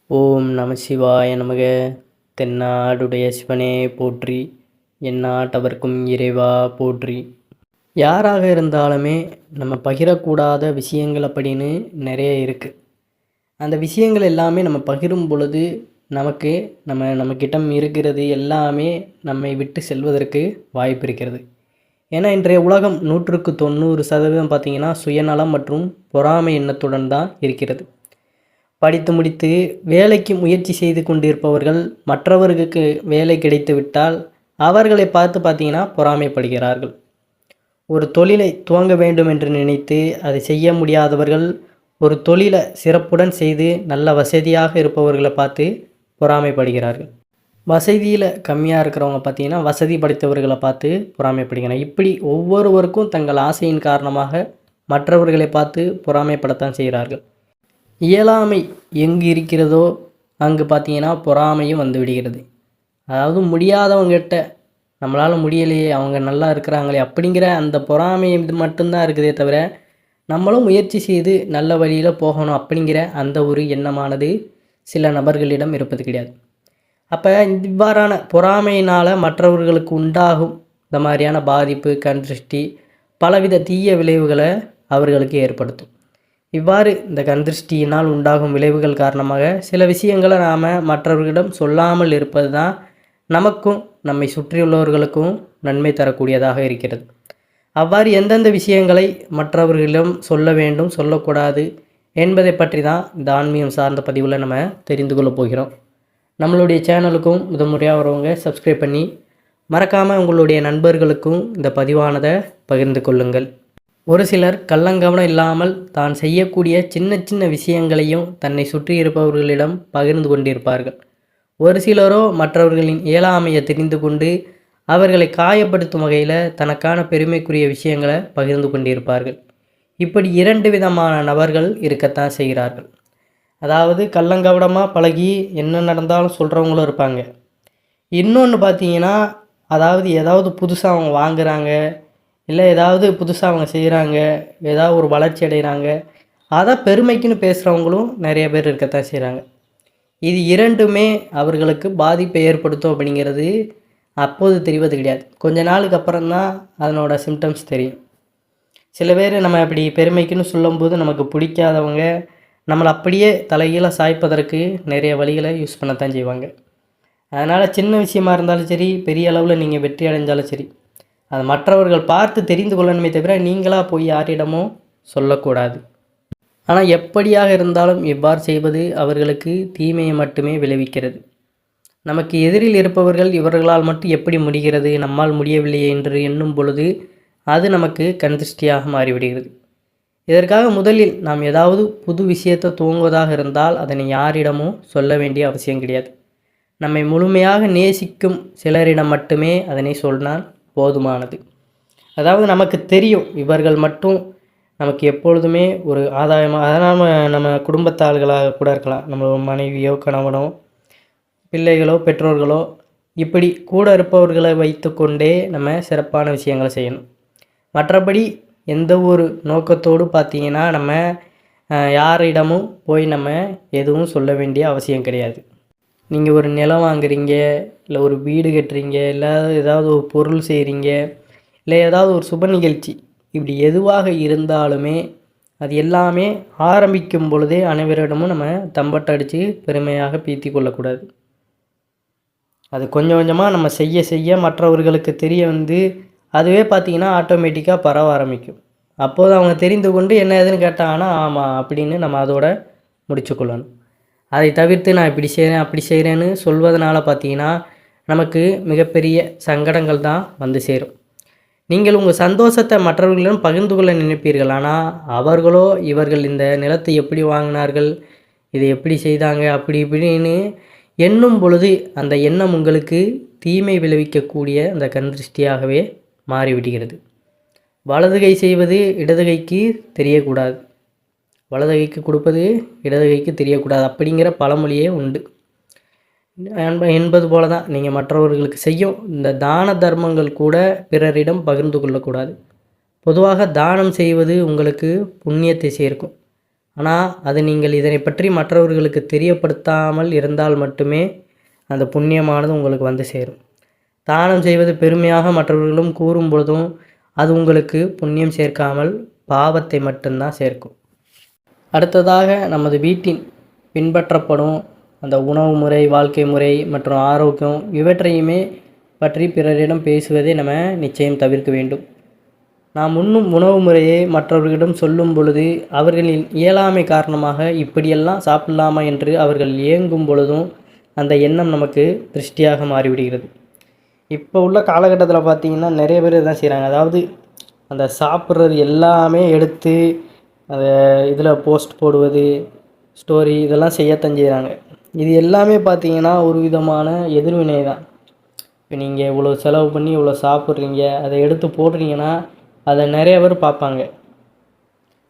ஓம் நம சிவாய நமக. தென்னாடுடைய சிவனே போற்றி, எந்நாட்டவர்க்கும் இறைவா போற்றி. யாராக இருந்தாலுமே நம்ம பகிரக்கூடாத விஷயங்கள் அப்படின்னு நிறைய இருக்குது. அந்த விஷயங்கள் எல்லாமே நம்ம பகிரும் பொழுது நமக்கு நம்மக்கிட்ட இருக்கிறது எல்லாமே நம்மை விட்டு செல்வதற்கு வாய்ப்பு இருக்கிறது. ஏன்னா இன்றைய உலகம் 100% பார்த்திங்கன்னா சுயநலம் மற்றும் பொறாமை எண்ணத்துடன் தான் இருக்கிறது. படித்து முடித்து வேலைக்கு முயற்சி செய்து கொண்டிருப்பவர்கள் மற்றவர்களுக்கு வேலை கிடைத்துவிட்டால் அவர்களை பார்த்து பார்த்திங்கன்னா பொறாமைப்படுகிறார்கள். ஒரு தொழிலை துவங்க வேண்டும் என்று நினைத்து அதை செய்ய முடியாதவர்கள் ஒரு தொழிலை சிறப்புடன் செய்து நல்ல வசதியாக இருப்பவர்களை பார்த்து பொறாமைப்படுகிறார்கள். வசதியில் கம்மியாக இருக்கிறவங்க பார்த்திங்கன்னா வசதி படைத்தவர்களை பார்த்து பொறாமைப்படுகிறாங்க. இப்படி ஒவ்வொருவருக்கும் தங்கள் ஆசையின் காரணமாக மற்றவர்களை பார்த்து பொறாமைப்படத்தான் செய்கிறார்கள். இயலாமை எங்கு இருக்கிறதோ அங்கு பார்த்திங்கன்னா பொறாமையும் வந்து விடுகிறது. அதாவது முடியாதவங்ககிட்ட நம்மளால் முடியலையே, அவங்க நல்லா இருக்கிறாங்களே அப்படிங்கிற அந்த பொறாமை இது மட்டும்தான் இருக்குதே தவிர நம்மளும் முயற்சி செய்து நல்ல வழியில் போகணும் அப்படிங்கிற அந்த ஒரு எண்ணமானது சில நபர்களிடம் இருப்பது கிடையாது. அப்போ இவ்வாறான பொறாமையினால் மற்றவர்களுக்கு உண்டாகும் இந்த மாதிரியான பாதிப்பு, கண் திருஷ்டி, பலவித தீய விளைவுகளை அவர்களுக்கு ஏற்படுத்தும். இவ்வாறு இந்த கண்திருஷ்டியினால் உண்டாகும் விளைவுகள் காரணமாக சில விஷயங்களை நாம் மற்றவர்களிடம் சொல்லாமல் இருப்பது தான் நமக்கும் நம்மை சுற்றியுள்ளவர்களுக்கும் நன்மை தரக்கூடியதாக இருக்கிறது. அவ்வாறு எந்தெந்த விஷயங்களை மற்றவர்களிடம் சொல்ல வேண்டும், சொல்லக்கூடாது என்பதை பற்றி தான் இந்த ஆன்மீகம் சார்ந்த பதிவில் நம்ம தெரிந்து கொள்ள போகிறோம். நம்மளுடைய சேனலுக்கும் முதன்முறையாக வரவங்க சப்ஸ்கிரைப் பண்ணி மறக்காமல் உங்களுடைய நண்பர்களுக்கும் இந்த பதிவானதை பகிர்ந்து கொள்ளுங்கள். ஒரு சிலர் கள்ளங்கவனம் இல்லாமல் தான் செய்யக்கூடிய சின்ன சின்ன விஷயங்களையும் தன்னை சுற்றி இருப்பவர்களிடம் பகிர்ந்து கொண்டிருப்பார்கள். ஒரு சிலரோ மற்றவர்களின் இயலாமையை தெரிந்து கொண்டு அவர்களை காயப்படுத்தும் வகையில் தனக்கான பெருமைக்குரிய விஷயங்களை பகிர்ந்து கொண்டிருப்பார்கள். இப்படி இரண்டு விதமான நபர்கள் இருக்கத்தான் செய்கிறார்கள். அதாவது கள்ளங்கவடமாக பழகி என்ன நடந்தாலும் சொல்கிறவங்களும் இருப்பாங்க. இன்னொன்று பார்த்தீங்கன்னா, அதாவது ஏதாவது புதுசாக அவங்க வாங்குகிறாங்க, இல்லை ஏதாவது புதுசாக அவங்க செய்கிறாங்க, ஏதாவது ஒரு வளர்ச்சி அடைகிறாங்க, அதை பெருமைக்குன்னு பேசுகிறவங்களும் நிறைய பேர் இருக்கத்தான் செய்கிறாங்க. இது இரண்டுமே அவர்களுக்கு பாதிப்பை ஏற்படுத்தும் அப்படிங்கிறது அப்போது தெரிவது கிடையாது. கொஞ்ச நாளுக்கு அப்புறம்தான் அதனோட சிம்டம்ஸ் தெரியும். சில பேர் நம்ம இப்படி பெருமைக்குன்னு சொல்லும்போது நமக்கு பிடிக்காதவங்க நம்மளை அப்படியே தலைகீழ சாய்ப்பதற்கு நிறைய வழிகளை யூஸ் பண்ணத்தான் செய்வாங்க. அதனால் சின்ன விஷயமா இருந்தாலும் சரி, பெரிய அளவில் நீங்கள் வெற்றி அடைஞ்சாலும் சரி, அது மற்றவர்கள் பார்த்து தெரிந்து கொள்ளணுமே தவிர நீங்களாக போய் யாரிடமும் சொல்லக்கூடாது. ஆனால் எப்படியாக இருந்தாலும் இவ்வாறு செய்வது அவர்களுக்கு தீமையை மட்டுமே விளைவிக்கிறது. நமக்கு எதிரில் இருப்பவர்கள் இவர்களால் மட்டும் எப்படி முடிகிறது, நம்மால் முடியவில்லையே என்று எண்ணும் பொழுது அது நமக்கு கண்திருஷ்டியாக மாறிவிடுகிறது. இதற்காக முதலில் நாம் ஏதாவது புது விஷயத்தை துவங்குவதாக இருந்தால் அதனை யாரிடமும் சொல்ல வேண்டிய அவசியம் கிடையாது. நம்மை முழுமையாக நேசிக்கும் சிலரிடம் மட்டுமே அதனை சொன்னால் போதுமானது. அதாவது நமக்கு தெரியும் இவர்கள் மட்டும் நமக்கு எப்பொழுதுமே ஒரு ஆதாயமாக, அதனால் நம்ம குடும்பத்தாள்களாக கூட இருக்கலாம், நம்ம மனைவியோ கணவனோ பிள்ளைகளோ பெற்றோர்களோ, இப்படி கூட இருப்பவர்களை வைத்து கொண்டே நம்ம சிறப்பான விஷயங்களை செய்யணும். மற்றபடி எந்த ஒரு நோக்கத்தோடு பார்த்திங்கன்னா நம்ம யாரிடமும் போய் நம்ம எதுவும் சொல்ல வேண்டிய அவசியம் கிடையாது. நீங்கள் ஒரு நிலம் வாங்குறீங்க, இல்லை ஒரு வீடு கட்டுறீங்க, இல்லை ஏதாவது ஒரு பொருள் செய்கிறீங்க, இல்லை ஏதாவது ஒரு சுப நிகழ்ச்சி, இப்படி எதுவாக இருந்தாலுமே அது எல்லாமே ஆரம்பிக்கும் பொழுதே அனைவரிடமும் நம்ம தம்பட்டடித்து பெருமையாக பீத்தி கொள்ளக்கூடாது. அது கொஞ்சம் கொஞ்சமாக நம்ம செய்ய செய்ய மற்றவர்களுக்கு தெரிய வந்து அதுவே பார்த்திங்கன்னா ஆட்டோமேட்டிக்காக பரவ ஆரம்பிக்கும். அப்போது அவங்க தெரிந்து கொண்டு என்ன ஏதுன்னு கேட்டாங்கன்னா ஆமாம் அப்படின்னு நம்ம அதோட முடிச்சுக்கொள்ளணும். அதை தவிர்த்து நான் இப்படி செய்கிறேன் அப்படி செய்கிறேன்னு சொல்வதனால பார்த்திங்கன்னா நமக்கு மிகப்பெரிய சங்கடங்கள் தான் வந்து சேரும். நீங்கள் உங்கள் சந்தோஷத்தை மற்றவர்களிடம் பகிர்ந்து கொள்ள நினைப்பீர்கள். ஆனால் அவர்களோ இவர்கள் இந்த நிலத்தை எப்படி வாங்கினார்கள், இதை எப்படி செய்தாங்க, அப்படி இப்படின்னு எண்ணும் பொழுது அந்த எண்ணம் உங்களுக்கு தீமை விளைவிக்கக்கூடிய அந்த கண்திருஷ்டியாகவே மாறிவிடுகிறது. வலது கை செய்வது இடது கைக்கு தெரியக்கூடாது, வலது கைக்கு கொடுப்பது இடது கைக்கு தெரியக்கூடாது அப்படிங்கிற பழமொழியே உண்டு என்பது போல தான் நீங்கள் மற்றவர்களுக்கு செய்யும் இந்த தான தர்மங்கள் கூட பிறரிடம் பகிர்ந்து கொள்ளக்கூடாது. பொதுவாக தானம் செய்வது உங்களுக்கு புண்ணியத்தை சேர்க்கும். ஆனால் அது நீங்கள் இதனை பற்றி மற்றவர்களுக்கு தெரியப்படுத்தாமல் இருந்தால் மட்டுமே அந்த புண்ணியமானது உங்களுக்கு வந்து சேரும். தானம் செய்வது பெருமையாக மற்றவர்களும் கூறும் பொழுதும் அது உங்களுக்கு புண்ணியம் சேர்க்காமல் பாவத்தை மட்டும்தான் சேர்க்கும். அடுத்ததாக நமது வீட்டின் பின்பற்றப்படும் அந்த உணவு முறை, வாழ்க்கை முறை மற்றும் ஆரோக்கியம் இவற்றையுமே பற்றி பிறரிடம் பேசுவதை நம்ம நிச்சயம் தவிர்க்க வேண்டும். நாம் உண்ணும் உணவு முறையை மற்றவர்களிடம் சொல்லும் பொழுது அவர்களின் இயலாமை காரணமாக இப்படியெல்லாம் சாப்பிடலாமா என்று அவர்கள் ஏங்கும் பொழுதும் அந்த எண்ணம் நமக்கு திருஷ்டியாக மாறிவிடுகிறது. இப்போ உள்ள காலகட்டத்தில் பார்த்திங்கன்னா நிறைய பேர் இதான் செய்கிறாங்க. அதாவது அந்த சாப்பிட்றது எல்லாமே எடுத்து அதை இதில் போஸ்ட் போடுவது, ஸ்டோரி இதெல்லாம் செய்யத்தான் செய்கிறாங்க. இது எல்லாமே பார்த்திங்கன்னா ஒரு விதமான எதிர்வினை தான். இப்போ நீங்கள் இவ்வளோ செலவு பண்ணி இவ்வளோ சாப்பிட்றீங்க, அதை எடுத்து போடுறீங்கன்னா அதை நிறைய பேர் பார்ப்பாங்க.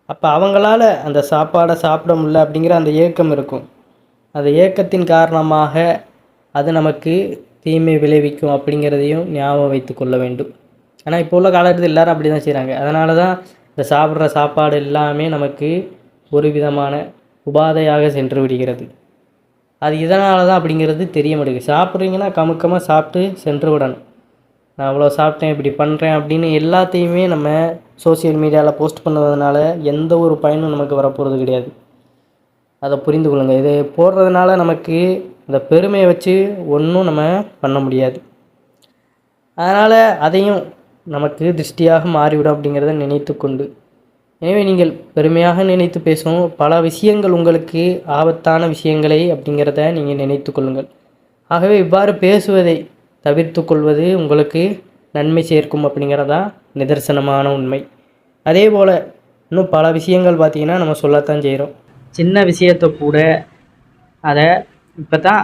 அப்போ அவங்களால அந்த சாப்பாடை சாப்பிட முடியல அப்படிங்கிற அந்த ஏக்கம் இருக்கும். அந்த ஏக்கத்தின் காரணமாக அது நமக்கு தீமை விளைவிக்கும் அப்படிங்கிறதையும் ஞாபகம் வைத்து கொள்ள வேண்டும். ஆனால் இப்போ உள்ள காலகட்டத்தில் எல்லோரும் அப்படி தான் செய்கிறாங்க. அதனால தான் இந்த சாப்பிட்ற சாப்பாடு எல்லாமே நமக்கு ஒரு விதமான உபாதையாக சென்று விடுகிறது. அது இதனால தான் அப்படிங்கிறது தெரிய மாட்டேங்குது. சாப்பிட்றீங்கன்னா கமுக்கமாக சாப்பிட்டு சென்று விடணும். நான் அவ்வளோ சாப்பிட்டேன், இப்படி பண்ணுறேன் அப்படின்னு எல்லாத்தையுமே நம்ம சோசியல் மீடியாவில் போஸ்ட் பண்ணுவதனால எந்த ஒரு பயனும் நமக்கு வரப்போகிறது கிடையாது. அதை புரிந்து கொள்ளுங்கள். இதை போடுறதுனால நமக்கு இந்த பெருமையை வச்சு ஒன்றும் நம்ம பண்ண முடியாது. அதனால் அதையும் நமக்கு திருஷ்டியாக மாறிவிடும் அப்படிங்கிறத நினைத்து கொண்டு, எனவே நீங்கள் பெருமையாக நினைத்து பேசும் பல விஷயங்கள் உங்களுக்கு ஆபத்தான விஷயங்களை அப்படிங்கிறத நீங்கள் நினைத்து கொள்ளுங்கள். ஆகவே இவ்வாறு பேசுவதை தவிர்த்து கொள்வது உங்களுக்கு நன்மை சேர்க்கும் அப்படிங்கிறதான் நிதர்சனமான உண்மை. அதே போல் இன்னும் பல விஷயங்கள் பார்த்திங்கன்னா நம்ம சொல்லத்தான் செய்கிறோம். சின்ன விஷயத்தை கூட அதை இப்போ தான்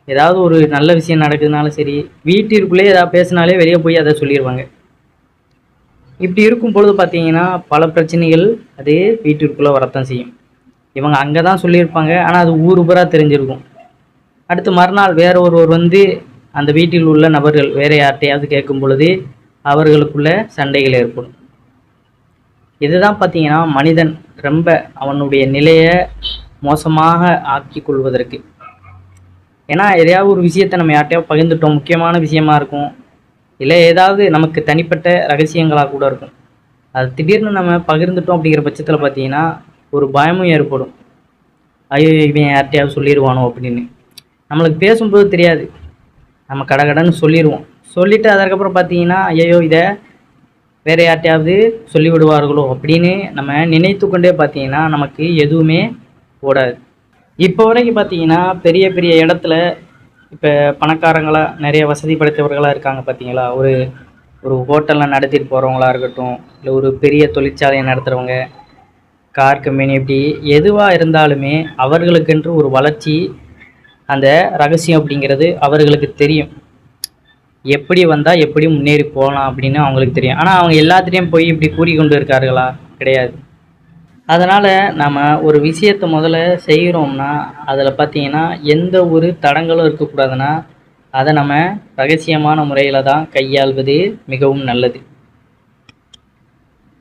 ஏதாவது ஒரு நல்ல விஷயம் நடக்குதுனாலும் சரி, வீட்டிற்குள்ளே ஏதாவது பேசினாலே வெளியே போய் அதை சொல்லிடுவாங்க. இப்படி இருக்கும் பொழுது பார்த்திங்கன்னா பல பிரச்சனைகள் அது வீட்டிற்குள்ளே வரத்தான் செய்யும். இவங்க அங்கே தான் சொல்லியிருப்பாங்க, ஆனால் அது ஊர் ஊராக தெரிஞ்சிருக்கும். அடுத்து மறுநாள் வேற ஒருவர் வந்து அந்த வீட்டில் உள்ள நபர்கள் வேறு யார்கிட்டையாவது கேட்கும் பொழுது அவர்களுக்குள்ள சண்டைகள் ஏற்படும். இதுதான் பார்த்திங்கன்னா மனிதன் ரொம்ப அவனுடைய நிலையை மோசமாக ஆக்கி கொள்வதற்கு. ஏன்னா எதையாவது ஒரு விஷயத்தை நம்ம யார்கிட்டையாவது பகிர்ந்துட்டோம், முக்கியமான விஷயமா இருக்கும், இல்லை ஏதாவது நமக்கு தனிப்பட்ட ரகசியங்களாக கூட இருக்கும். அது திடீர்னு நம்ம பகிர்ந்துட்டோம் அப்படிங்கிற பட்சத்தில் பார்த்திங்கன்னா ஒரு பயமும் ஏற்படும். ஐயோ இவன் யார்கிட்டையாவது சொல்லிடுவானோ அப்படின்னு. நம்மளுக்கு பேசும்போது தெரியாது, நம்ம கடன்னு சொல்லிடுவோம். சொல்லிவிட்டு அதற்கப்புறம் பார்த்திங்கன்னா ஐயோ இதை வேறு யார்கிட்டையாவது சொல்லிவிடுவார்களோ அப்படின்னு நம்ம நினைத்து கொண்டே பார்த்திங்கன்னா நமக்கு எதுவுமே ஓடாது. இப்போ வரைக்கும் பார்த்திங்கன்னா பெரிய பெரிய இடத்துல இப்போ பணக்காரங்களாக நிறைய வசதி படைத்தவர்களாக இருக்காங்க பார்த்திங்களா. ஒரு ஹோட்டலில் நடத்திட்டு போகிறவங்களா இருக்கட்டும், இல்லை ஒரு பெரிய தொழிற்சாலையை நடத்துகிறவங்க, கார் கம்பெனி, இப்படி எதுவாக இருந்தாலுமே அவர்களுக்கென்று ஒரு வளர்ச்சி, அந்த ரகசியம் அப்படிங்கிறது அவர்களுக்கு தெரியும். எப்படி வந்தால் எப்படி முன்னேறி போகலாம் அப்படின்னு அவங்களுக்கு தெரியும். ஆனால் அவங்க எல்லாத்துலேயும் போய் இப்படி கூறிக்கொண்டு இருக்கார்களா? கிடையாது. அதனால் நம்ம ஒரு விஷயத்தை முதல்ல செய்கிறோம்னா அதில் பார்த்திங்கன்னா எந்த ஒரு தடங்களும் இருக்கக்கூடாதுன்னா அதை நம்ம ரகசியமான முறையில் தான் கையாள்வது மிகவும் நல்லது.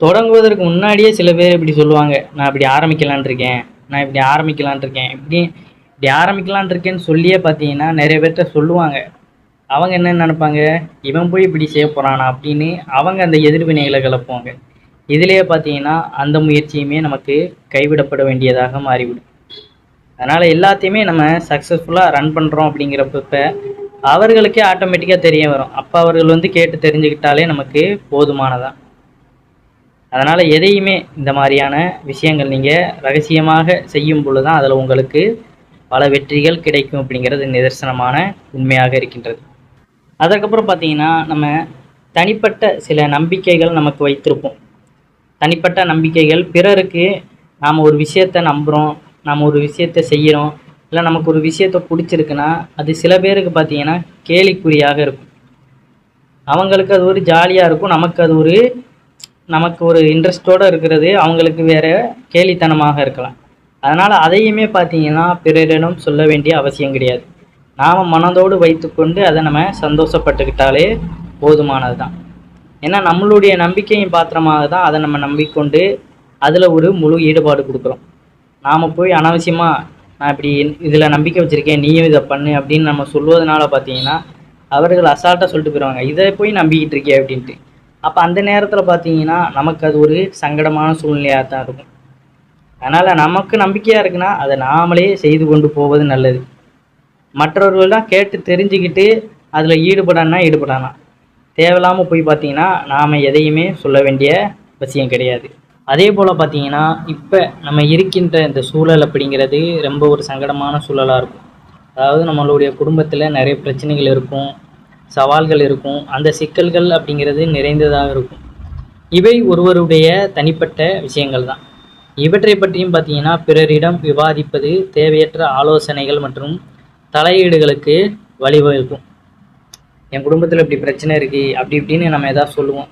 தொடங்குவதற்கு முன்னாடியே சில பேர் இப்படி சொல்லுவாங்க, நான் இப்படி ஆரம்பிக்கலான் இருக்கேன், நான் இப்படி ஆரம்பிக்கலான் இருக்கேன், இப்படி ஆரம்பிக்கலான் இருக்கேன்னு சொல்லியே பார்த்தீங்கன்னா நிறைய பேர்கிட்ட சொல்லுவாங்க. அவங்க என்ன நினைப்பாங்க, இவன் போய் இப்படி செய்ய போகிறானா அப்படின்னு அவங்க அந்த எதிர்வினைகளை கிளப்புவாங்க. இதிலேயே பார்த்தீங்கன்னா அந்த முயற்சியுமே நமக்கு கைவிடப்பட வேண்டியதாக மாறிவிடும். அதனால் எல்லாத்தையுமே நம்ம சக்ஸஸ்ஃபுல்லாக ரன் பண்ணுறோம் அப்படிங்கிறப்ப அவர்களுக்கே ஆட்டோமேட்டிக்காக தெரிய வரும். அப்போ அவர்கள் வந்து கேட்டு தெரிஞ்சுக்கிட்டாலே நமக்கு போதுமானதான். அதனால் எதையுமே இந்த மாதிரியான விஷயங்கள் நீங்கள் ரகசியமாக செய்யும் பொழுது தான் அதில் உங்களுக்கு பல வெற்றிகள் கிடைக்கும் அப்படிங்கிறது நிதர்சனமான உண்மையாக இருக்கின்றது. அதற்கப்புறம் பார்த்திங்கன்னா நம்ம தனிப்பட்ட சில நம்பிக்கைகள் நமக்கு வைத்திருப்போம். தனிப்பட்ட நம்பிக்கைகள், பிறருக்கு நாம் ஒரு விஷயத்தை நம்புகிறோம், நாம் ஒரு விஷயத்தை செய்கிறோம், இல்லை நமக்கு ஒரு விஷயத்தை பிடிச்சிருக்குன்னா அது சில பேருக்கு பார்த்திங்கன்னா கேலிக்குறியாக இருக்கும். அவங்களுக்கு அது ஒரு ஜாலியாக இருக்கும், நமக்கு ஒரு இன்ட்ரெஸ்டோடு இருக்கிறது அவங்களுக்கு வேறு கேலித்தனமாக இருக்கலாம். அதனால் அதையுமே பார்த்திங்கன்னா பிறரிடம் சொல்ல வேண்டிய அவசியம் கிடையாது. நாம் மனதோடு வைத்துக்கொண்டு அதை நம்ம சந்தோஷப்பட்டுக்கிட்டாலே போதுமானது தான். ஏன்னா நம்மளுடைய நம்பிக்கையின் பாத்திரமாக தான் அதை நம்ம நம்பிக்கொண்டு அதில் ஒரு முழு ஈடுபாடு கொடுக்குறோம். நாம் போய் அனாவசியமாக நான் இப்படி இதில் நம்பிக்கை வச்சுருக்கேன் நீயும் இதை பண்ணு அப்படின்னு நம்ம சொல்வதனால பார்த்தீங்கன்னா அவர்கள் அசால்ட்டாக சொல்லிட்டு போயிடுவாங்க, இதை போய் நம்பிக்கிட்டு இருக்கே அப்படின்ட்டு. அப்போ அந்த நேரத்தில் பார்த்தீங்கன்னா நமக்கு அது ஒரு சங்கடமான சூழ்நிலையாக தான் இருக்கும். அதனால் நமக்கு நம்பிக்கையாக இருக்குன்னா அதை நாமளே செய்து கொண்டு போவது நல்லது. மற்றவர்கள்லாம் கேட்டு தெரிஞ்சுக்கிட்டு அதில் ஈடுபடலாம். தேவையில்லாமல் போய் பார்த்தீங்கன்னா நாம் எதையுமே சொல்ல வேண்டிய அவசியம் கிடையாது. அதே போல் பார்த்தீங்கன்னா இப்போ நம்ம இருக்கின்ற இந்த சூழல் அப்படிங்கிறது ரொம்ப ஒரு சங்கடமான சூழலாக இருக்கும். அதாவது நம்மளுடைய குடும்பத்தில் நிறைய பிரச்சனைகள் இருக்கும், சவால்கள் இருக்கும், அந்த சிக்கல்கள் அப்படிங்கிறது நிறைந்ததாக இருக்கும். இவை ஒருவருடைய தனிப்பட்ட விஷயங்கள் தான். இவற்றை பற்றியும் பார்த்தீங்கன்னா பிறரிடம் விவாதிப்பது தேவையற்ற ஆலோசனைகள் மற்றும் தலையீடுகளுக்கு வழிவகுக்கும். என் குடும்பத்தில் இப்படி பிரச்சனை இருக்குது அப்படி இப்படின்னு நம்ம எதாவது சொல்லுவோம்.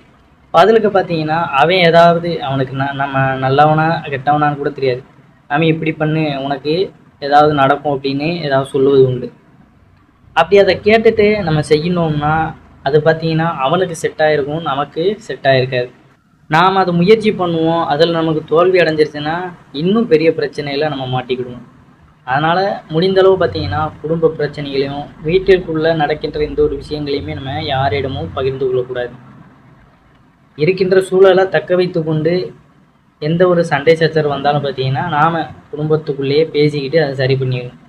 பதிலுக்கு பார்த்தீங்கன்னா அவன் ஏதாவது அவனுக்கு நம்ம நல்லவனா கெட்டவனான்னு கூட தெரியாது, அவன் இப்படி பண்ணு உனக்கு ஏதாவது நடக்கும் அப்படின்னு ஏதாவது சொல்லுவது உண்டு. அப்படி அதை கேட்டுட்டு நம்ம செய்யணும்னா அது பார்த்தீங்கன்னா அவனுக்கு செட் ஆகிருக்கும், நமக்கு செட் ஆகிருக்காது. நாம் அதை முயற்சி பண்ணுவோம், அதில் நமக்கு தோல்வி அடைஞ்சிருச்சுன்னா இன்னும் பெரிய பிரச்சனையில் நம்ம மாட்டிக்கிடுவோம். அதனால் முடிந்தளவு பார்த்திங்கன்னா குடும்ப பிரச்சனைகளையும் வீட்டிற்குள்ளே நடக்கின்ற எந்த ஒரு விஷயங்களையுமே நம்ம யாரிடமும் பகிர்ந்து கொள்ளக்கூடாது. இருக்கின்ற சூழலை தக்க வைத்து கொண்டு எந்த ஒரு சண்டை சச்சரவு வந்தாலும் பார்த்திங்கன்னா நாம் குடும்பத்துக்குள்ளேயே பேசிக்கிட்டு அதை சரி பண்ணிடணும்.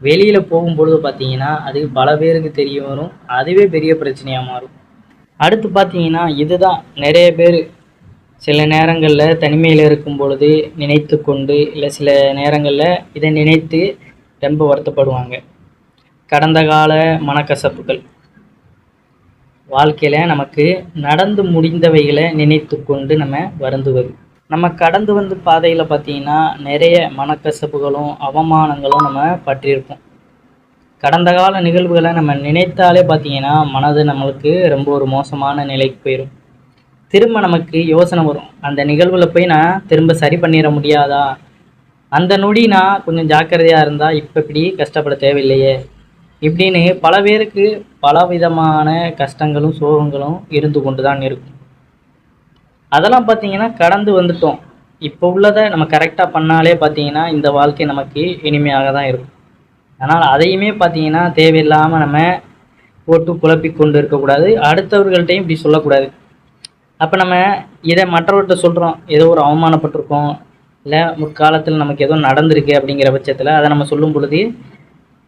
வெளியில் போகும்பொழுது பார்த்திங்கன்னா அது பல பேருக்கு தெரிய வரும், அதுவே பெரிய பிரச்சனையாக மாறும். அடுத்து பார்த்திங்கன்னா இதுதான் நிறைய பேர் சில நேரங்களில் தனிமையில் இருக்கும் பொழுது நினைத்து கொண்டு இல்லை சில நேரங்களில் இதை நினைத்து ரொம்ப வருத்தப்படுவாங்க. கடந்த கால மனக்கசப்புகள், வாழ்க்கையில் நமக்கு நடந்து முடிந்தவைகளை நினைத்து கொண்டு நம்ம வருந்துவது. நம்ம கடந்து வந்து பாதையில் பார்த்திங்கன்னா நிறைய மனக்கசப்புகளும் அவமானங்களும் நம்ம பற்றியிருப்போம். கடந்த கால நிகழ்வுகளை நம்ம நினைத்தாலே பார்த்திங்கன்னா மனது நம்மளுக்கு ரொம்ப ஒரு மோசமான நிலைக்கு போயிடும். திரும்ப நமக்கு யோசனை வரும், அந்த நிகழ்வில் போய் நான் திரும்ப சரி பண்ணிட முடியாதா, அந்த நொடி நான் கொஞ்சம் ஜாக்கிரதையாக இருந்தால் இப்போ இப்படி கஷ்டப்பட தேவையில்லையே இப்படின்னு பல பேருக்கு பல விதமான கஷ்டங்களும் சோகங்களும் இருந்து கொண்டு தான் இருக்கும். அதெல்லாம் பார்த்திங்கன்னா கடந்து வந்துட்டோம். இப்போ உள்ளதை நம்ம கரெக்டாக பண்ணாலே பார்த்திங்கன்னா இந்த வாழ்க்கை நமக்கு இனிமையாக தான் இருக்கும். அதனால் அதையுமே பார்த்திங்கன்னா தேவையில்லாமல் நம்ம போட்டு குழப்பி கொண்டு இருக்கக்கூடாது, அடுத்தவர்கள்ட்டையும் இப்படி சொல்லக்கூடாது. அப்போ நம்ம இதை மற்றவர்கிட்ட சொல்கிறோம், ஏதோ ஒரு அவமானப்பட்டிருக்கோம் இல்லை முற்காலத்தில் நமக்கு ஏதோ நடந்திருக்கு அப்படிங்கிற பட்சத்தில் அதை நம்ம சொல்லும் பொழுது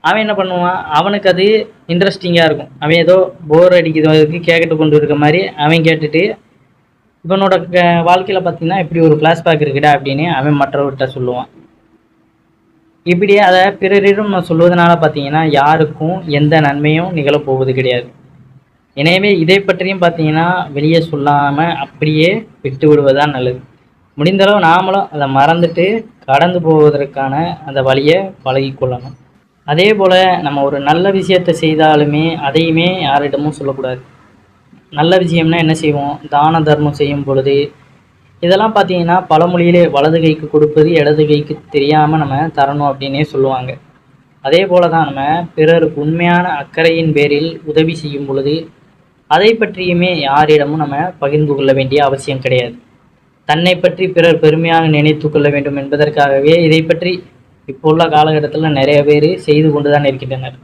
அவன் என்ன பண்ணுவான், அவனுக்கு அது இன்ட்ரெஸ்டிங்காக இருக்கும். அவன் ஏதோ போர் அடிக்கிறதுக்கு கேட்டுட்டு கொண்டு இருக்க மாதிரி அவன் கேட்டுட்டு இவனோட வாழ்க்கையில் பார்த்திங்கன்னா இப்படி ஒரு ஃப்ளாஷ்பேக் இருக்குடா அப்படின்னு அவன் மற்றவர்கிட்ட சொல்லுவான். இப்படியே அதை பிறரிடம் நான் சொல்வதனால பார்த்திங்கன்னா யாருக்கும் எந்த நன்மையும் நிகழப்போவது கிடையாது. எனவே இதை பற்றியும் பார்த்திங்கன்னா வெளியே சொல்லாமல் அப்படியே விட்டு விடுவதுதான் நல்லது. முடிந்தளவு நாமளும் அதை மறந்துட்டு கடந்து போவதற்கான அந்த வழியை பழகி கொள்ளணும். அதே போல் நம்ம ஒரு நல்ல விஷயத்தை செய்தாலுமே அதையுமே யாரிடமும் சொல்லக்கூடாது. நல்ல விஷயம்னா என்ன செய்வோம், தான தர்மம் செய்யும் பொழுது இதெல்லாம் பார்த்திங்கன்னா பழமொழியிலே வலது கைக்கு கொடுப்பது இடது கைக்கு தெரியாமல் நம்ம தரணும் அப்படின்னே சொல்லுவாங்க. அதே போல் தான் நம்ம பிறருக்கு உண்மையான அக்கறையின் பேரில் உதவி செய்யும் பொழுது அதை பற்றியுமே யாரிடமும் நம்ம பகிர்ந்து கொள்ள வேண்டிய அவசியம் கிடையாது. தன்னை பற்றி பிறர் பெருமையாக நினைத்து கொள்ள வேண்டும் என்பதற்காகவே இதை பற்றி இப்போ உள்ள காலகட்டத்தில் நிறைய பேர் செய்து கொண்டு தான் இருக்கின்றனர்.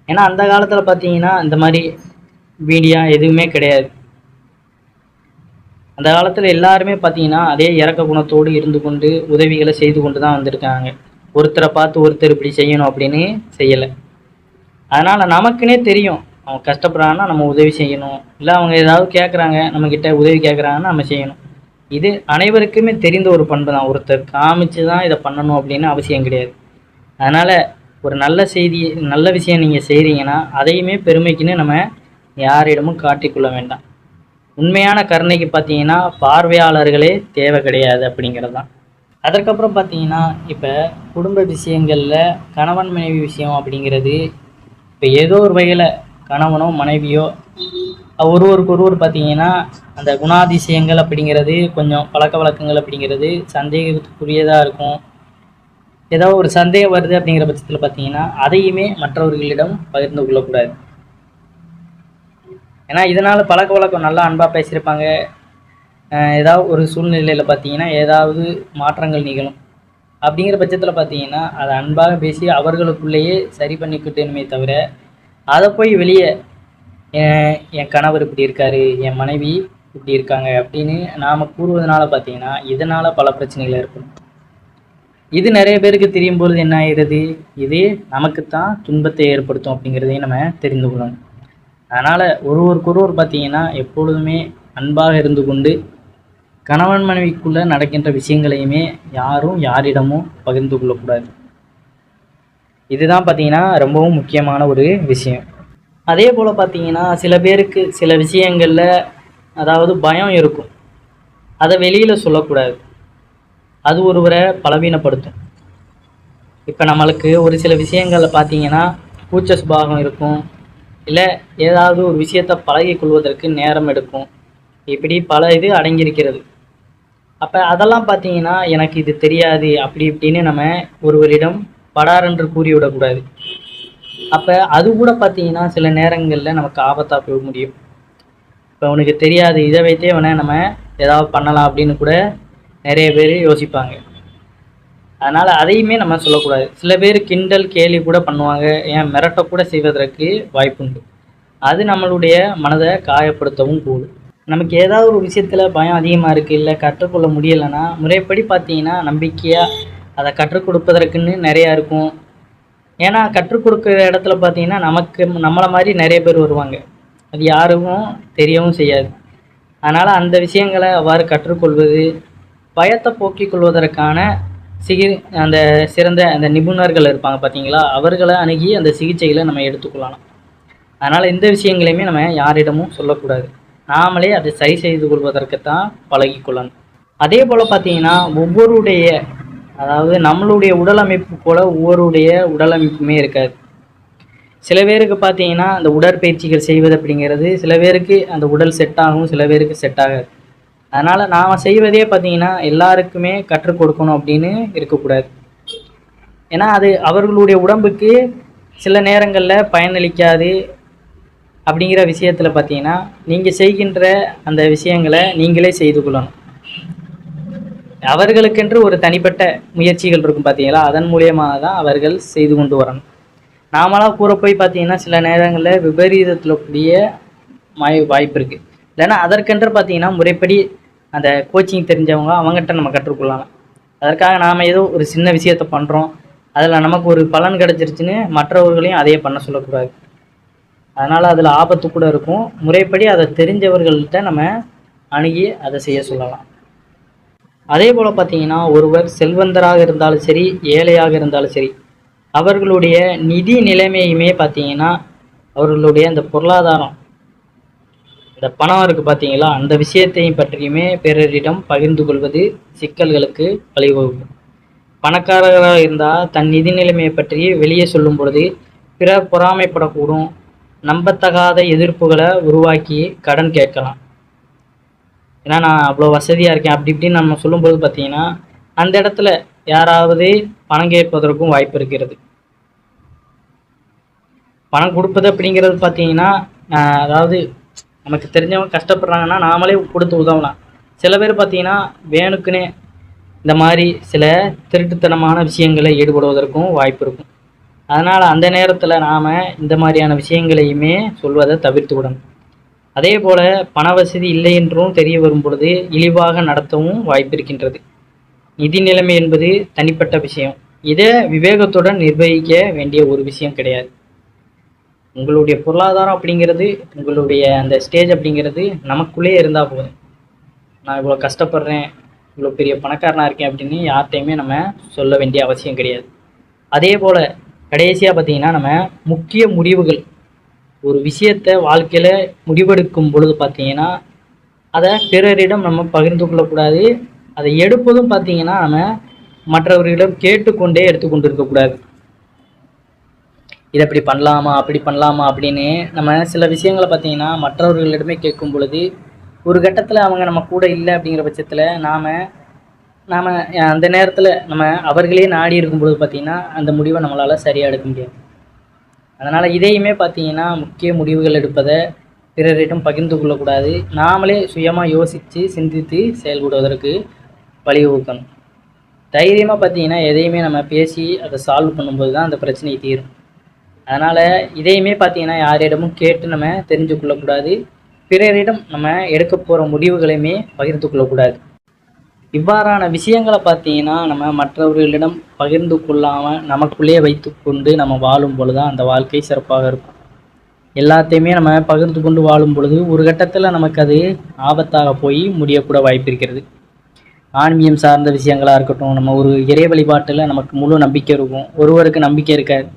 ஏன்னா அந்த காலத்தில் பார்த்தீங்கன்னா இந்த மாதிரி மீடியா எதுவுமே கிடையாது. அந்த காலத்தில் எல்லாருமே பார்த்தீங்கன்னா அதே இறக்க குணத்தோடு இருந்து கொண்டு உதவிகளை செய்து கொண்டு தான் வந்திருக்காங்க. ஒருத்தரை பார்த்து ஒருத்தர் இப்படி செய்யணும் அப்படின்னு செய்யலை. அதனால் நமக்குன்னே தெரியும், அவங்க கஷ்டப்படுறாங்கன்னா நம்ம உதவி செய்யணும், இல்லை அவங்க ஏதாவது கேட்குறாங்க நம்மக்கிட்ட உதவி கேட்குறாங்கன்னா நம்ம செய்யணும். இது அனைவருக்குமே தெரிந்த ஒரு பண்பு தான். ஒருத்தர் காமிச்சு தான் இதை பண்ணணும் அப்படின்னு அவசியம் கிடையாது. அதனால் ஒரு நல்ல விஷயம் நீங்கள் செய்கிறீங்கன்னா அதையுமே பெருமைக்குன்னு நம்ம யாரிடமும் காட்டிக்கொள்ள வேண்டாம். உண்மையான கருணைக்கு பார்த்தீங்கன்னா பார்வையாளர்களே தேவை கிடையாது அப்படிங்கிறது தான். அதற்கப்புறம் பார்த்தீங்கன்னா இப்போ குடும்ப விஷயங்களில் கணவன் மனைவி விஷயம் அப்படிங்கிறது இப்போ ஏதோ ஒரு வகையில் கணவனோ மனைவியோ ஒருவருக்கொருவர் பார்த்தீங்கன்னா அந்த குணாதிசயங்கள் அப்படிங்கிறது கொஞ்சம் பழக்க வழக்கங்கள் அப்படிங்கிறது சந்தேகத்துக்குரியதாக இருக்கும். ஏதோ ஒரு சந்தேகம் வருது அப்படிங்கிற பட்சத்தில் பார்த்தீங்கன்னா அதையுமே மற்றவர்களிடம் பகிர்ந்து கொள்ளக்கூடாது. ஏன்னா இதனால் பழக்க வழக்கம் நல்லா அன்பாக பேசியிருப்பாங்க, ஏதாவது ஒரு சூழ்நிலையில் பார்த்தீங்கன்னா ஏதாவது மாற்றங்கள் நிகழும். அப்படிங்கிற பட்சத்தில் பார்த்தீங்கன்னா அதை அன்பாக பேசி அவர்களுக்குள்ளேயே சரி பண்ணிக்கிட்டேனுமே தவிர அதை போய் வெளியே என் கணவர் இப்படி இருக்காரு, என் மனைவி இப்படி இருக்காங்க அப்படின்னு நாம் கூறுவதனால பார்த்தீங்கன்னா இதனால் பல பிரச்சனைகள் ஏற்படும். இது நிறைய பேருக்கு தெரியும் பொழுது என்ன ஆயிடுது, இது நமக்குத்தான் துன்பத்தை ஏற்படுத்தும் அப்படிங்கிறதையும் நம்ம தெரிந்து கொள்ளணும். அதனால் ஒருவருக்கொருவர் பார்த்தீங்கன்னா எப்பொழுதுமே அன்பாக இருந்து கொண்டு கணவன் மனைவிக்குள்ளே நடக்கின்ற விஷயங்களையுமே யாரும் யாரிடமும் பகிர்ந்து கொள்ளக்கூடாது. இதுதான் பார்த்தீங்கன்னா ரொம்பவும் முக்கியமான ஒரு விஷயம். அதே போல் பார்த்தீங்கன்னா சில பேருக்கு சில விஷயங்களில் அதாவது பயம் இருக்கும், அதை வெளியில் சொல்லக்கூடாது. அது ஒருவரை பலவீனப்படுத்தும். இப்போ நம்மளுக்கு ஒரு சில விஷயங்களில் பார்த்தீங்கன்னா கூச்ச சுபாவம் இருக்கும், இல்லை ஏதாவது ஒரு விஷயத்தை பழகி கொள்வதற்கு நேரம் எடுக்கும், இப்படி பல இது அடங்கியிருக்கிறது. அப்போ அதெல்லாம் பார்த்தீங்கன்னா எனக்கு இது தெரியாது அப்படி இப்படின்னு நம்ம ஒருவரிடம் படாரென்று கூறிவிடக்கூடாது. அப்போ அது கூட பார்த்தீங்கன்னா சில நேரங்களில் நமக்கு ஆபத்தாக போக முடியும். இப்போ உனக்கு தெரியாது, இதை வைத்தே வேணா நம்ம ஏதாவது பண்ணலாம் அப்படின்னு கூட நிறைய பேர் யோசிப்பாங்க. அதனால் அதையுமே நம்ம சொல்லக்கூடாது. சில பேர் கிண்டல் கேலி கூட பண்ணுவாங்க, ஏன் மிரட்ட கூட செய்வதற்கு வாய்ப்புண்டு. அது நம்மளுடைய மனதை காயப்படுத்தவும் கூடும். நமக்கு ஏதாவது ஒரு விஷயத்தில் பயம் அதிகமாக இருக்குது, இல்லை கற்றுக்கொள்ள முடியலைன்னா முறைப்படி பார்த்தீங்கன்னா நம்பிக்கையாக அதை கற்றுக் கொடுப்பதற்குன்னு நிறையா இருக்கும். ஏன்னா கற்றுக் கொடுக்குற இடத்துல பார்த்தீங்கன்னா நம்மளை மாதிரி நிறைய பேர் வருவாங்க, அது யாருக்கும் தெரியவும் செய்யாது. அதனால் அந்த விஷயங்களை அவ்வாறு கற்றுக்கொள்வது, பயத்தை போக்கிக் கொள்வதற்கான அந்த சிறந்த அந்த நிபுணர்கள் இருப்பாங்க பார்த்தீங்களா, அவர்களை அணுகி அந்த சிகிச்சைகளை நம்ம எடுத்துக்கொள்ளலாம். அதனால் இந்த விஷயங்களையுமே நம்ம யாரிடமும் சொல்லக்கூடாது. நாமளே அதை சரி செய்து கொள்வதற்குத்தான் பழகிக்கொள்ளணும். அதே போல் பார்த்தீங்கன்னா ஒவ்வொருடைய அதாவது நம்மளுடைய உடல் அமைப்பு போல் ஒவ்வொருடைய உடல் அமைப்புமே இருக்காது. சில பேருக்கு பார்த்தீங்கன்னா அந்த உடற்பயிற்சிகள் செய்வது அப்படிங்கிறது சில பேருக்கு அந்த உடல் செட் ஆகும், சில பேருக்கு செட் ஆகாது. அதனால் நாம் செய்வதே பார்த்தீங்கன்னா எல்லாருக்குமே கற்றுக் கொடுக்கணும் அப்படின்னு இருக்கக்கூடாது. ஏன்னா அது அவர்களுடைய உடம்புக்கு சில நேரங்களில் பயனளிக்காது. அப்படிங்கிற விஷயத்தில் பார்த்தீங்கன்னா நீங்கள் செய்கின்ற அந்த விஷயங்களை நீங்களே செய்து கொள்ளணும். அவர்களுக்கென்று ஒரு தனிப்பட்ட முயற்சிகள் இருக்கும் பார்த்தீங்களா, அதன் மூலியமாக தான் அவர்கள் செய்து கொண்டு வரணும். நாமளாக கூற போய் பார்த்தீங்கன்னா சில நேரங்களில் விபரீதத்தில் கூடிய வாய்ப்பு இருக்குது. இல்லைன்னா அதற்கென்று பார்த்தீங்கன்னா முறைப்படி அந்த கோச்சிங் தெரிஞ்சவங்க அவங்ககிட்ட நம்ம கற்றுக்கொள்ளலாம். அதற்காக நாம் ஏதோ ஒரு சின்ன விஷயத்தை பண்ணுறோம், அதில் நமக்கு ஒரு பலன் கிடச்சிருச்சுன்னு மற்றவர்களையும் அதையே பண்ண சொல்லக்கூடாது. அதனால் அதில் ஆபத்து கூட இருக்கும். முறைப்படி அதை தெரிஞ்சவர்கள்ட்ட நம்ம அணுகி அதை செய்ய சொல்லலாம். அதே போல் பார்த்தீங்கன்னா ஒருவர் செல்வந்தராக இருந்தாலும் சரி, ஏழையாக இருந்தாலும் சரி, அவர்களுடைய நிதி நிலைமையுமே பார்த்தீங்கன்னா அவர்களுடைய அந்த பொருளாதாரம், இந்த பணம் இருக்குது பார்த்தீங்களா, அந்த விஷயத்தையும் பற்றியுமே பிறரிடம் பகிர்ந்து கொள்வது சிக்கல்களுக்கு வழிவகுக்கும். பணக்காரராக இருந்தால் தன் நிதி நிலைமையை பற்றி வெளியே சொல்லும் பொழுது பிறர் பொறாமைப்படக்கூடும், நம்பத்தகாத எதிர்ப்புகளை உருவாக்கி கடன் கேட்கலாம். ஏன்னா நான் அவ்வளோ வசதியாக இருக்கேன் அப்படி இப்படின்னு நம்ம சொல்லும்போது பார்த்தீங்கன்னா அந்த இடத்துல யாராவது பணம் கேட்பதற்கும் வாய்ப்பு இருக்கிறது. பணம் கொடுப்பது அப்படிங்கிறது பார்த்தீங்கன்னா அதாவது நமக்கு தெரிஞ்சவங்க கஷ்டப்படுறாங்கன்னா நாமளே கொடுத்து உதவலாம். சில பேர் பார்த்தீங்கன்னா வேணுக்குன்னே இந்த மாதிரி சில திருட்டுத்தனமான விஷயங்களை ஈடுபடுவதற்கும் வாய்ப்பு இருக்கும். அதனால் அந்த நேரத்தில் நாம் இந்த மாதிரியான விஷயங்களையுமே சொல்வதை தவிர்த்து விடணும். அதே போல் பண வசதி இல்லை என்றும் தெரிய வரும் பொழுது இழிவாக நடத்தவும் வாய்ப்பு இருக்கின்றது. நிதி நிலைமை என்பது தனிப்பட்ட விஷயம், இதை விவேகத்துடன் நிர்வகிக்க வேண்டிய ஒரு விஷயம் கிடையாது. உங்களுடைய பொருளாதாரம் அப்படிங்கிறது, உங்களுடைய அந்த ஸ்டேஜ் அப்படிங்கிறது நமக்குள்ளே இருந்தால் போதும். நான் இவ்வளோ கஷ்டப்படுறேன், இவ்வளோ பெரிய பணக்காரனாக இருக்கேன் அப்படின்னு யார்கிட்டையுமே நம்ம சொல்ல வேண்டிய அவசியம் கிடையாது. அதே போல் கடைசியாக பார்த்தீங்கன்னா நம்ம முக்கிய முடிவுகள், ஒரு விஷயத்தை வாழ்க்கையில் முடிவெடுக்கும் பொழுது பார்த்தீங்கன்னா அதை பிறரிடம் நம்ம பகிர்ந்து கொள்ளக்கூடாது. அதை எடுப்பதும் பார்த்தீங்கன்னா நம்ம மற்றவர்களிடம் கேட்டுக்கொண்டே எடுத்துக்கொண்டு இருக்கக்கூடாது. இதை அப்படி பண்ணலாமா அப்படி பண்ணலாமா அப்படின்னு நம்ம சில விஷயங்களை பார்த்தீங்கன்னா மற்றவர்களிடமே கேட்கும் பொழுது ஒரு கட்டத்தில் அவங்க நம்ம கூட இல்லை அப்படிங்கிற பட்சத்தில் நாம் அந்த நேரத்தில் நம்ம அவர்களே நாடி இருக்கும் பொழுது பார்த்திங்கன்னா அந்த முடிவை நம்மளால் சரியாக எடுக்க முடியாது. அதனால் இதையுமே பார்த்தீங்கன்னா முக்கிய முடிவுகள் எடுப்பதை பிறரிடம் பகிர்ந்து கொள்ளக்கூடாது. நாமளே சுயமாக யோசித்து சிந்தித்து செயல்படுவதற்கு வழிவகுக்கணும். தைரியமாக பார்த்தீங்கன்னா எதையுமே நம்ம பேசி அதை சால்வ் பண்ணும்போது தான் அந்த பிரச்சனை தீரும். அதனால் இதையுமே பார்த்தீங்கன்னா யாரிடமும் கேட்டு நம்ம தெரிஞ்சு கொள்ளக்கூடாது. பிறரிடம் நம்ம எடுக்க போகிற முடிவுகளையுமே பகிர்ந்து கொள்ளக்கூடாது. இவ்வாறான விஷயங்களை பார்த்தீங்கன்னா நம்ம மற்றவர்களிடம் பகிர்ந்து கொள்ளாமல் நமக்குள்ளேயே வைத்து கொண்டு நம்ம வாழும் பொழுது தான் அந்த வாழ்க்கை சிறப்பாக இருக்கும். எல்லாத்தையுமே நம்ம பகிர்ந்து கொண்டு வாழும் பொழுது ஒரு கட்டத்தில் நமக்கு அது ஆபத்தாக போய் முடியக்கூட வாய்ப்பு இருக்கிறது. ஆன்மீகம் சார்ந்த விஷயங்களாக இருக்கட்டும், நம்ம ஒரு இறை வழிபாட்டில் நமக்கு முழு நம்பிக்கை இருக்கும், ஒருவருக்கு நம்பிக்கை இருக்காது.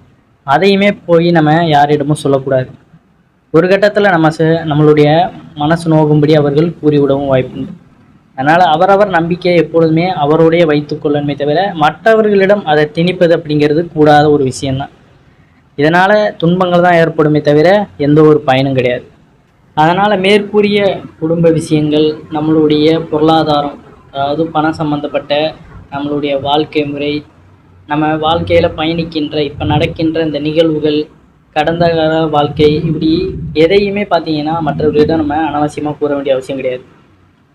அதையுமே போய் நம்ம யாரிடமும் சொல்லக்கூடாது. ஒரு கட்டத்தில் நம்மளுடைய மனசு நோகும்படி அவர்கள் கூறிவிடவும் வாய்ப்புண்டு. அதனால் அவரவர் நம்பிக்கையை எப்பொழுதுமே அவரோடைய வைத்துக்கொள்ளணுமே தவிர மற்றவர்களிடம் அதை திணிப்பது அப்படிங்கிறது கூடாத ஒரு விஷயந்தான். இதனால் துன்பங்கள் தான் ஏற்படுமே தவிர எந்த ஒரு பயனும் கிடையாது. அதனால் மேற்கூறிய குடும்ப விஷயங்கள், நம்மளுடைய பொருளாதாரம், அதாவது பணம் சம்மந்தப்பட்ட நம்மளுடைய வாழ்க்கை முறை, நம்ம வாழ்க்கையில் பயணிக்கின்ற இப்போ நடக்கின்ற இந்த நிகழ்வுகள், கடந்த கால வாழ்க்கை, இப்படி எதையுமே பார்த்தீங்கன்னா மற்றவர்களிடம் நம்ம அனாவசியமாக கூற வேண்டிய அவசியம் கிடையாது.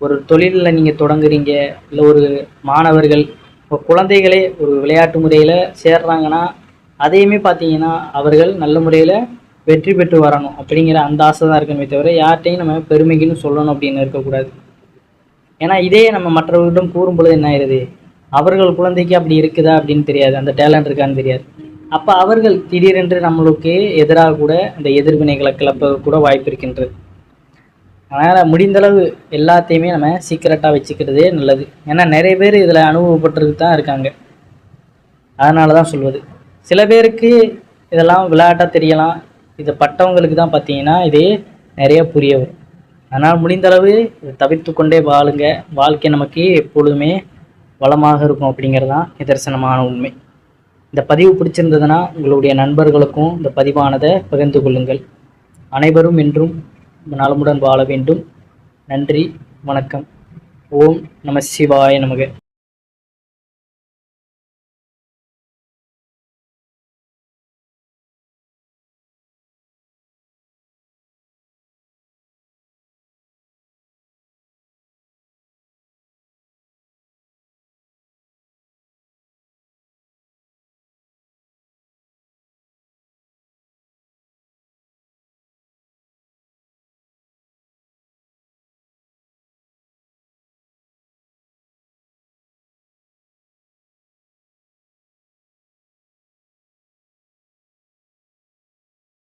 ஒரு தொழிலில் நீங்கள் தொடங்குறீங்க, இல்லை ஒரு மாணவர்கள், இப்போ குழந்தைகளே ஒரு விளையாட்டு முறையில் சேர்றாங்கன்னா அதையுமே பார்த்தீங்கன்னா அவர்கள் நல்ல முறையில் வெற்றி பெற்று வரணும் அப்படிங்கிற அந்த ஆசை தான் இருக்கணுமே தவிர யார்கிட்டையும் நம்ம பெருமைக்குன்னு சொல்லணும் அப்படின்னு இருக்கக்கூடாது. ஏன்னா இதே நம்ம மற்றவர்களிடம் கூறும் பொழுது என்ன ஆயிடுது, அவர்கள் குழந்தைக்கு அப்படி இருக்குதா அப்படின்னு தெரியாது, அந்த டேலண்ட் இருக்கான்னு தெரியாது. அப்போ அவர்கள் திடீரென்று நம்மளுக்கு எதிராக கூட இந்த எதிர்வினைகளை கிளப்ப கூட வாய்ப்பு இருக்கின்றது. அதனால் முடிந்தளவு எல்லாத்தையுமே நம்ம சீக்கிரட்டாக வச்சுக்கிறதே நல்லது. ஏன்னா நிறைய பேர் இதில் அனுபவப்பட்டிருக்கு தான் இருக்காங்க. அதனால தான் சொல்வது. சில பேருக்கு இதெல்லாம் விளையாட்டாக தெரியலாம், இதை பட்டவங்களுக்கு தான் பார்த்தீங்கன்னா இதே நிறைய புரிய வரும். அதனால் முடிந்தளவு இதை தவிர்த்து கொண்டே வாழுங்க. வாழ்க்கை நமக்கு எப்பொழுதுமே வளமாக இருக்கும் அப்படிங்கிறது தான் நிதர்சனமான உண்மை. இந்த பதிவு பிடிச்சிருந்ததுன்னா உங்களுடைய நண்பர்களுக்கும் இந்த பதிவானதை பகிர்ந்து கொள்ளுங்கள். அனைவரும் என்றும் நலமுடன் வாழ வேண்டும். நன்றி, வணக்கம். ஓம் நம சிவாய நமக.